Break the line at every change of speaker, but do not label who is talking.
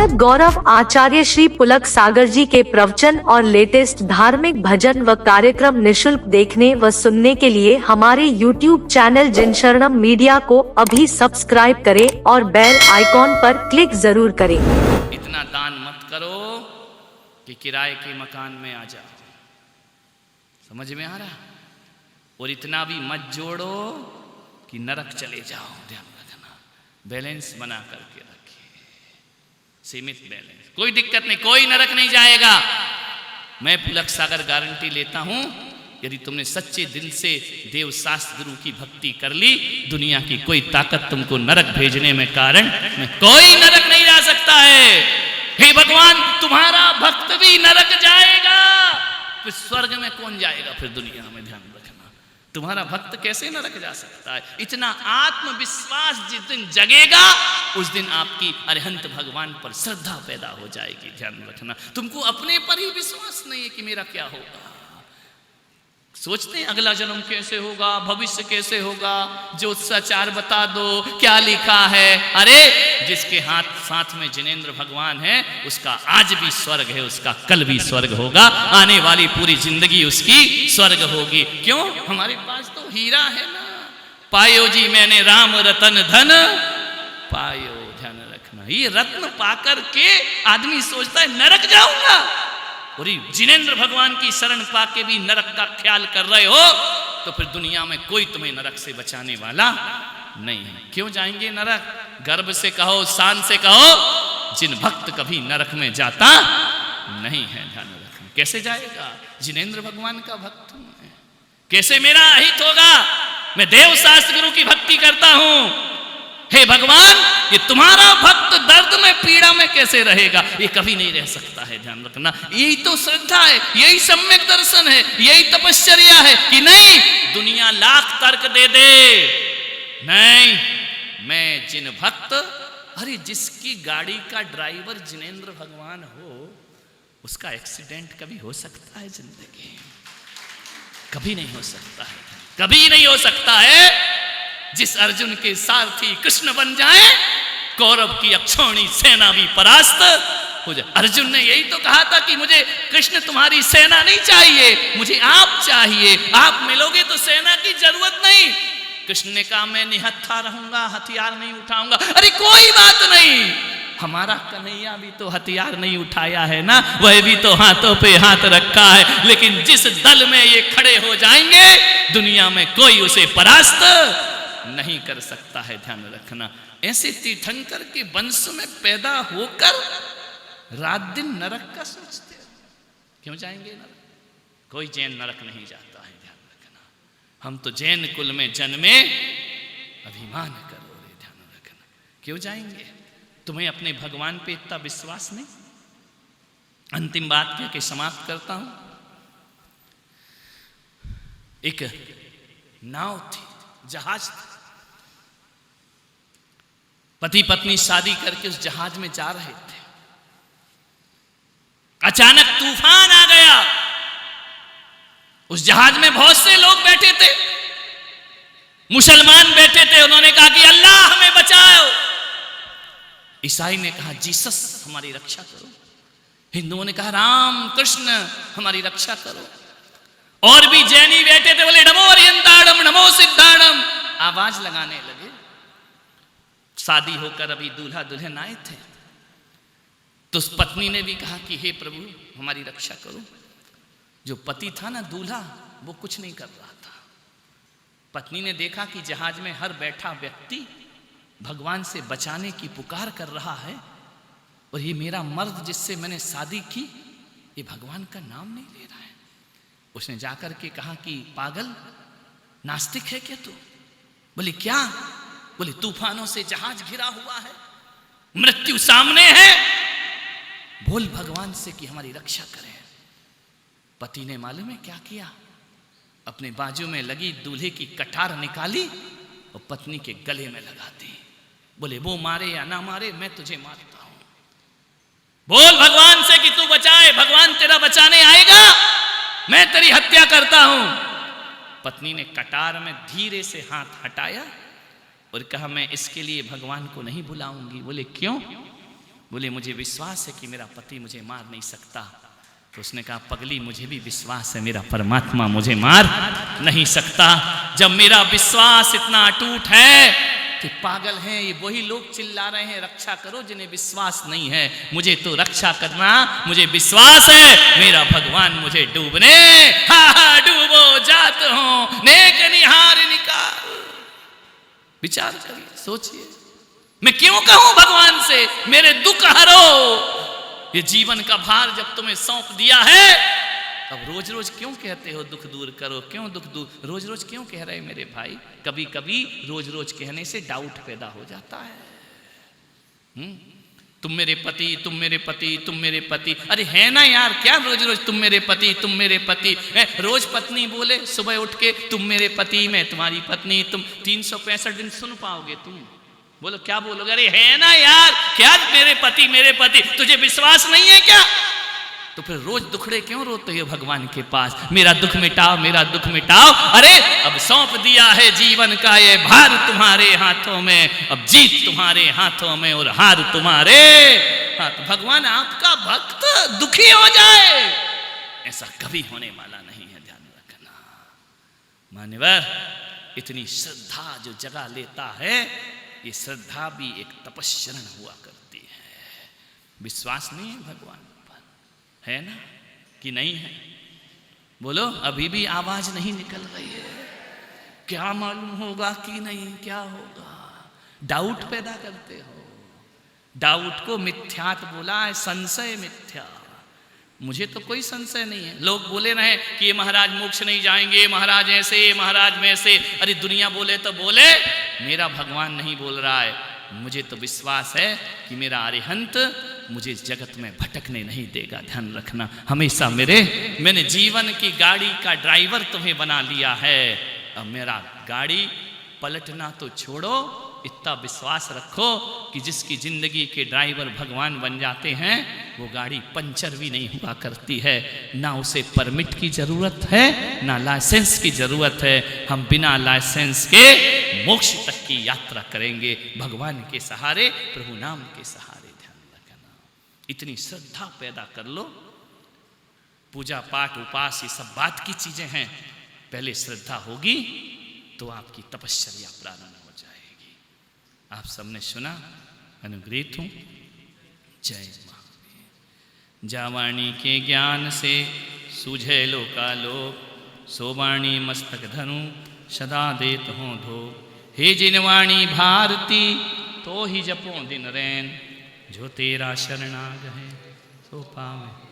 साधक गौरव आचार्य श्री पुलक सागर जी के प्रवचन और लेटेस्ट धार्मिक भजन व कार्यक्रम निशुल्क देखने व सुनने के लिए हमारे YouTube चैनल जिन शरणम मीडिया को अभी सब्सक्राइब करें और बेल आइकॉन पर क्लिक जरूर करें।
इतना दान मत करो कि किराए के मकान में आ जाओ, समझ में आ रहा? और इतना भी मत जोड़ो कि नरक चले जाओ। ध्यान रखना, बैलेंस बना करके रखिए, सीमित बैलेंस। कोई दिक्कत नहीं, कोई नरक नहीं जाएगा। मैं पुलक सागर गारंटी लेता हूं, यदि तुमने सच्चे दिल से देव शास्त्र गुरु की भक्ति कर ली, दुनिया की कोई ताकत तुमको नरक भेजने में कारण नहीं। कोई नरक नहीं जा सकता है। हे भगवान, तुम्हारा भक्त भी नरक जाएगा, फिर स्वर्ग में कौन जाएगा? फिर दुनिया में ध्यान रखना, तुम्हारा भक्त कैसे नरक जा सकता है? इतना आत्मविश्वास जिस दिन जगेगा, उस दिन आपकी अरिहंत भगवान पर श्रद्धा पैदा हो जाएगी। ध्यान रखना, तुमको अपने पर ही विश्वास नहीं है कि मेरा क्या होगा। सोचते हैं अगला जन्म कैसे होगा, भविष्य कैसे होगा, ज्योतिषाचार बता दो क्या लिखा है। अरे जिसके साथ में जिनेंद्र भगवान है, उसका आज भी स्वर्ग है, उसका कल भी स्वर्ग होगा, आने वाली पूरी जिंदगी उसकी स्वर्ग होगी। क्यों? हमारे पास तो हीरा है ना। पायो जी मैंने राम रतन धन पायो। ध्यान रखना, ये रत्न पाकर के आदमी सोचता है नरक जाऊंगा, और जिनेंद्र भगवान की शरण पाके भी नरक का ख्याल कर रहे हो, तो फिर दुनिया में कोई तुम्हें नरक से बचाने वाला नहीं है। क्यों जाएंगे नरक? गर्व से कहो, शान से कहो, जिन भक्त कभी नरक में जाता नहीं है। ध्यान रखना, कैसे जाएगा? जिनेंद्र भगवान का भक्त हूं, कैसे मेरा अहित होगा? मैं देव शास्त्र गुरु की भक्ति करता हूं। हे भगवान, ये तुम्हारा भक्त दर्द में पीड़ा में कैसे रहेगा? ये कभी नहीं रह सकता है। ध्यान रखना, यही तो श्रद्धा है, यही सम्यक दर्शन है, यही तपश्चर्या है कि नहीं दुनिया लाख तर्क दे दे, नहीं मैं जिन भक्त, अरे जिसकी गाड़ी का ड्राइवर जिनेंद्र भगवान हो, उसका एक्सीडेंट कभी हो सकता है जिंदगी? कभी नहीं हो सकता है, कभी नहीं हो सकता है। जिस अर्जुन के सारथी कृष्ण बन जाए, कौरव की अक्षौणी सेना भी परास्त हो जाए। अर्जुन ने यही तो कहा था कि मुझे कृष्ण तुम्हारी सेना नहीं चाहिए, मुझे आप चाहिए, आप मिलोगे तो सेना की जरूरत नहीं। कृष्ण ने कहा मैं निहत्था रहूंगा, हथियार नहीं उठाऊंगा। अरे कोई बात नहीं, हमारा कन्हैया भी तो हथियार नहीं उठाया है ना, वह भी तो हाथों पे हाथ रखा है। लेकिन जिस दल में ये खड़े हो जाएंगे, दुनिया में कोई उसे परास्त नहीं कर सकता है। ध्यान रखना, ऐसे तीर्थंकर के वंश में पैदा होकर रात दिन नरक का सोचते हो। क्यों जाएंगे नरक? कोई जैन नरक नहीं जाता है। ध्यान रखना, हम तो जैन कुल में जन्मे, अभिमान करो रे। ध्यान रखना, क्यों जाएंगे? तुम्हें अपने भगवान पे इतना विश्वास नहीं? अंतिम बात कह के समाप्त करता हूं। एक नाव थी, जहाज था, पति पत्नी शादी करके उस जहाज में जा रहे थे। अचानक तूफान आ गया। उस जहाज में बहुत से लोग बैठे थे, मुसलमान बैठे थे। उन्होंने कहा कि अल्लाह हमें बचाओ। ईसाई ने कहा जीसस हमारी रक्षा करो। हिंदुओं ने कहा राम कृष्ण हमारी रक्षा करो। और भी जैनी बैठे थे, बोले नमो अरिहंताणम नमो सिद्धाणम, आवाज लगाने लगे। शादी होकर अभी दूल्हा दुल्हन आए थे, तो उस पत्नी ने भी कहा कि हे प्रभु हमारी रक्षा करो। जो पति था ना, दूल्हा, वो कुछ नहीं कर रहा था। पत्नी ने देखा कि जहाज में हर बैठा व्यक्ति भगवान से बचाने की पुकार कर रहा है, और ये मेरा मर्द जिससे मैंने शादी की, ये भगवान का नाम नहीं ले रहा है। उसने जाकर के कहा कि पागल, नास्तिक है क्या तू? बोले क्या? बोले तूफानों से जहाज घिरा हुआ है, मृत्यु सामने है, बोल भगवान से कि हमारी रक्षा करें। पति ने मालूम है क्या किया? अपने बाजू में लगी दूल्हे की कटार निकाली और पत्नी के गले में लगा दी। बोले वो मारे या ना मारे, मैं तुझे मारता हूं। बोल भगवान से कि तू बचाए, भगवान तेरा बचाने आएगा, मैं तेरी हत्या करता हूं। पत्नी ने कटार में धीरे से हाथ हटाया और कहा मैं इसके लिए भगवान को नहीं बुलाऊंगी। बोले क्यों? बोले मुझे विश्वास है कि मेरा पति मुझे मार नहीं सकता। तो उसने कहा पगली मुझे भी विश्वास है मेरा परमात्मा मुझे मार नहीं सकता। जब मेरा विश्वास इतना अटूट है कि पागल हैं ये वही लोग चिल्ला रहे हैं रक्षा करो जिन्हें विश्वास नहीं है, मुझे तो रक्षा करना, मुझे विश्वास है मेरा भगवान मुझे डूबने डूबो जात हो नेक निहार निकाल। विचार करिए, सोचिए, मैं क्यों कहूं भगवान से मेरे दुख हरो। ये जीवन का भार जब तुम्हें सौंप दिया है, अब रोज रोज क्यों कहते हो दुख दूर करो, क्यों दुख दूर, रोज रोज क्यों कह रहे मेरे भाई। कभी कभी रोज रोज कहने से डाउट पैदा हो जाता है। तुम मेरे पति, तुम मेरे पति, तुम मेरे पति, अरे है ना यार, क्या रोज रोज तुम मेरे पति, तुम मेरे पति। रोज पत्नी बोले सुबह उठ के तुम मेरे पति, मैं तुम्हारी पत्नी, तुम 365 दिन सुन पाओगे तुम? बोलो क्या बोलोगे? अरे है ना यार, क्या मेरे पति, तुझे विश्वास नहीं है क्या? तो फिर रोज दुखड़े क्यों रोते हो भगवान के पास, मेरा दुख मिटाओ, मेरा दुख मिटाओ। अरे अब सौंप दिया है जीवन का ये भार तुम्हारे हाथों में, अब जीत तुम्हारे हाथों में और हार तुम्हारे हाथ। भगवान आपका भक्त दुखी हो जाए ऐसा कभी होने वाला नहीं है, ध्यान रखना। मान्यवर, इतनी श्रद्धा जो जगह लेता है, ये श्रद्धा भी एक तपस्या हुआ करती है। विश्वास नहीं है भगवान पर, है ना कि नहीं है? बोलो, अभी भी आवाज नहीं निकल रही है। क्या मालूम होगा कि नहीं, क्या होगा? डाउट पैदा करते हो। डाउट को मिथ्यात बोला है, संशय मिथ्या। मुझे तो कोई संशय नहीं है। लोग बोले रहे कि ये महाराज मोक्ष नहीं जाएंगे, महाराज ऐसे, महाराज वैसे। अरे दुनिया बोले तो बोले, मेरा भगवान नहीं बोल रहा है। मुझे तो विश्वास है कि मेरा अरिहंत मुझे इस जगत में भटकने नहीं देगा। ध्यान रखना, हमेशा मैंने जीवन की गाड़ी का ड्राइवर तुम्हें बना लिया है। अब मेरा गाड़ी पलटना तो छोड़ो, इतना विश्वास रखो कि जिसकी जिंदगी के ड्राइवर भगवान बन जाते हैं, वो गाड़ी पंचर भी नहीं हुआ करती है। ना उसे परमिट की जरूरत है, ना लाइसेंस की जरूरत है। हम बिना लाइसेंस के मोक्ष तक की यात्रा करेंगे, भगवान के सहारे, प्रभु नाम के सहारे। ध्यान रखना, इतनी श्रद्धा पैदा कर लो। पूजा पाठ उपास ये सब बात की चीजें हैं, पहले श्रद्धा होगी तो आपकी तपश्चर्या प्रारंभ हो जाएगी। आप सबने सुना, अनुग्रहित हूं। जय महावीर। जावाणी के ज्ञान से सूझे लोकालोक, सोवाणी मस्तक धनु सदा देत हो धो। हे जिनवाणी भारती, तो ही जपो दिन रैन, जो तेरा शरणाग है सो पावे।